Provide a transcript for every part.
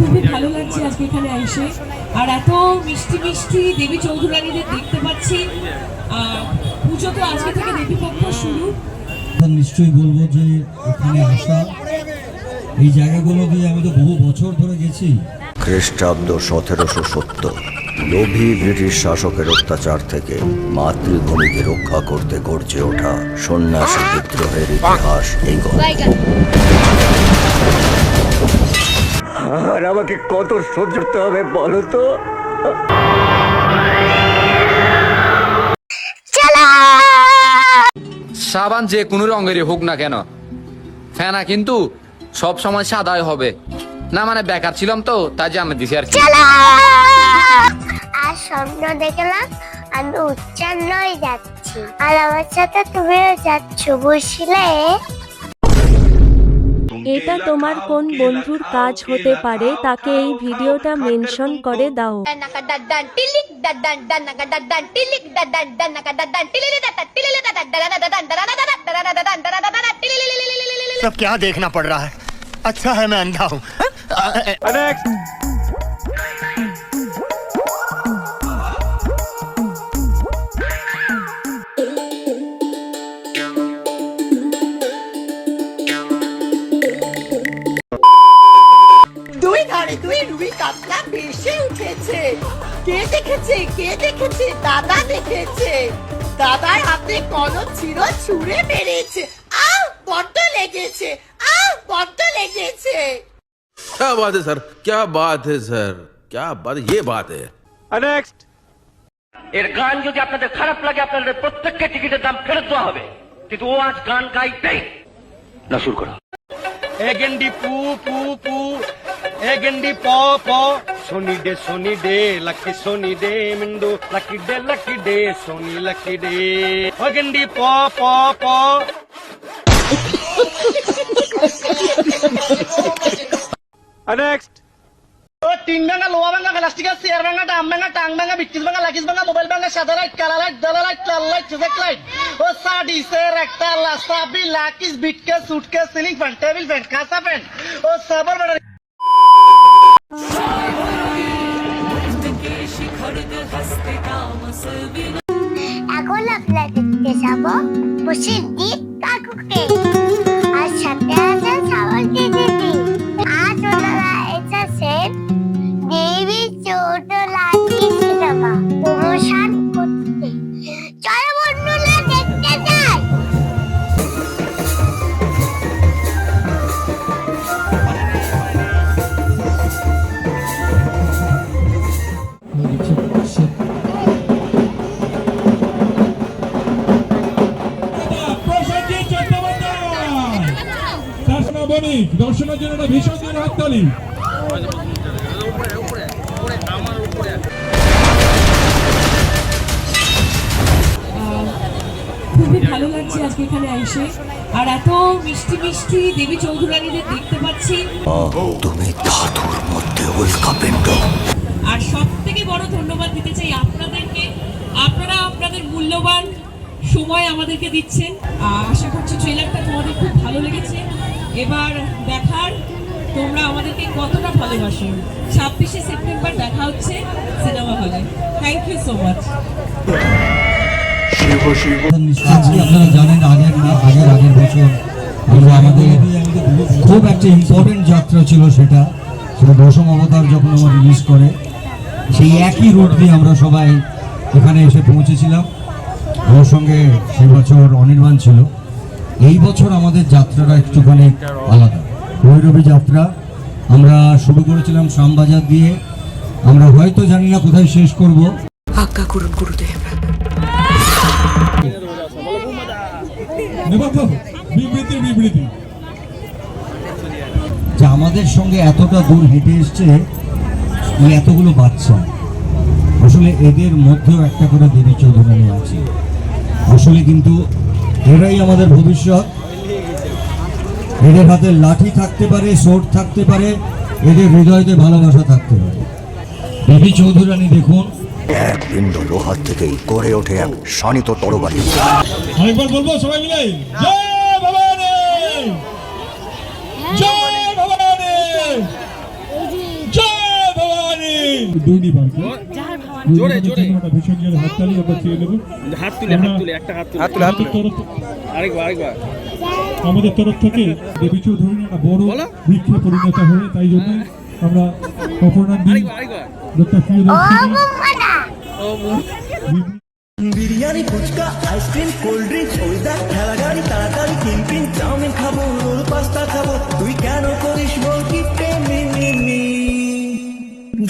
খুবই ভালো লাগছে আজকে এখানে এসে, আর এত মিষ্টি মিষ্টি দেবী চৌধুরানীদের দেখতে পাচ্ছি। পুজো তো আজকে থেকে দেবীপক্ষ শুরু। নিশ্চয়ই বলবো যে এখানে আসা, এই জায়গাগুলো দিয়ে আমি তো বহু বছর ধরে গেছি। খ্রিস্টাব্দ 1770 লোভী ব্রিটিশ শাসকের অত্যাচার থেকে মাতৃভূমিকে রক্ষা করতে গর্জে ওঠা সন্ন্যাসী বিদ্রোহের ইতিহাস এই গল্প। আর আমাকে কত সহ্য করতে হবে বলো তো? সাবান যে কোনো রঙেরই হোক না কেন, ফেনা কিন্তু সব সময় সাদাই হবে না। মানে বেকার ছিলাম তো তাই যে আমি দিছি আর কি। আর স্বপ্ন দেখলাম আমি উচ্চারণই যাচ্ছি, আর আমার সাথে তুমিও যাচ্ছ, বুঝলে? এটা তোমার কোন বন্ধুর কাজ হতে পারে তাকে এই ভিডিওটা মেনশন করে দাও। सब क्या देखना पड़ रहा है? अच्छा है मैं अंधा हूँ। দুই ধারে দুই রুই কাতলা ভেসে উঠেছে। কে দেখেছে? কে দেখেছে? দাদা দেখেছে। দাদার হাতে কলম ছিল, ছুঁড়ে মেরেছে। আহ, বড্ড লেগেছে। আহ, বড্ড লেগেছে। क्या बात है सर, क्या बात है सर, क्या बात, ये बात है। नेक्स्ट। এর গান যদি আপনাদের খারাপ লাগে আপনাদের প্রত্যেককে টিকিটের দাম ফেরত দেওয়া হবে, কিন্তু ও আজ গান গাইতেই না। শুরু করো। ए गंडी पू पू पू, ए गंडी पो पो, सोनी डे लकी सोनी डे मिंडू लकी डे सोनी लकी डे, ओ गंडी पो पो पो। नेक्स्ट। ও তিন ভাঙা, লোহা ভাঙা, প্লাস্টিকের চেয়ার ভাঙা, ডাম ভাঙা, টাং ভাঙা, বিটকিস ভাঙা, লাকিস ভাঙা, মোবাইল ভাঙা, সাদা লাইট, কালা লাইট, দালা লাইট, লাল লাইট, চেক লাইট, ও সাডিসের একটা লাসাবি, লাকিস, বিটকেস, suitcase, ceiling fan, table fan, কাঁচা ফ্যান, ও সাবার বড়। এখন আপনারা দেখতে যাবো খুশির দিক কাকুকে, আর সাথে আছে সাবন্তী দিদি। আজ ওনারা এসেছেন দেবী চৌধুরানী সিনেমা প্রমোশন করতে। চলো বন্ধুরা দেখতে যাই। দর্শনের জন্য ভীষণ জোরে হাততালি। খুবই ভালো লাগছে আজকে এখানে এসে, আর এত মিষ্টি মিষ্টি দেবী চৌধুরানীদের দেখতে পাচ্ছি। তুমি ধাতুর মধ্যে উল্কাপিণ্ড। আর সব থেকে বড় ধন্যবাদ দিতে চাই আপনাদেরকে। আপনারা আপনাদের মূল্যবান সময় আমাদেরকে দিচ্ছেন। আশা করছি ট্রেলারটা তোমাদের খুব ভালো লেগেছে। এবার দেখার তোমরা আমাদেরকে কতটা ভালোবাসো। 26শে সেপ্টেম্বর দেখা হচ্ছে সিনেমা হলে। Thank you so much. আপনারা জানেন আগের বছর আমাদের খুব একটা ইম্পর্টেন্ট যাত্রা ছিল, সেটা দশম অবতার যখন আমার রিলিজ করে, সেই একই রুট দিয়ে আমরা সবাই এখানে এসে পৌঁছেছিলাম। ওর সঙ্গে সেই বছর অনির্বাণ ছিল। এই বছর আমাদের যাত্রাটা একটুখানি আলাদা। ভৈরবী যাত্রা আমরা শুরু করেছিলাম শ্যামবাজার দিয়ে, আমরা হয়তো জানি না কোথায় শেষ করব। আজ্ঞা করুন গুরুদেব। যে আমাদের সঙ্গে এতটা দূর হেঁটে এসছে এই এতগুলো বাচ্চা, আসলে এদের মধ্যেও একটা করে দেবী চৌধুরানী আছে। আসলে কিন্তু এরাই আমাদের ভবিষ্যৎ। এদের হাতে লাঠি থাকতে পারে, সোট থাকতে পারে, এদের হৃদয়তে ভালোবাসা থাকতে পারে। দেবী চৌধুরানী দেখুন, এক পিণ্ড লোহার থেকেই গড়ে ওঠে এক শানিত তরবারি। আরেকবার বলবো সবাই মিলে, জয় ভবানী, জয় ভবানী, জয় দুর্নি পার্কে একটা ভীষণ জোরে হাততালি আমরা চেয়ে নেব। আমাদের তরফ থেকে দেবী চৌধুরী একটা বড় বৃক্ষে পরিণত হয়ে, তাই জন্য আমরা অপর্ণার দিন doctor biryani, fuchka, ice cream, cold drinks, ওই দেখ ঠেলা গাড়ি, তাড়াতাড়ি কিনপিন, চাউমিন খাবো, রোল পাস্তা খাবো, তুই কেন করিস বল কি প্রেমিনি?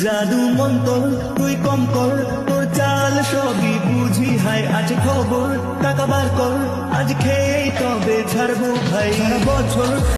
জাদু মন্তর তুই কম কর, তোর চাল সবই বুঝি, হাই আছে খবর, টাকা বার কর, আজ খেয়ে তবে ছাড়বো ভাই, সারা বছর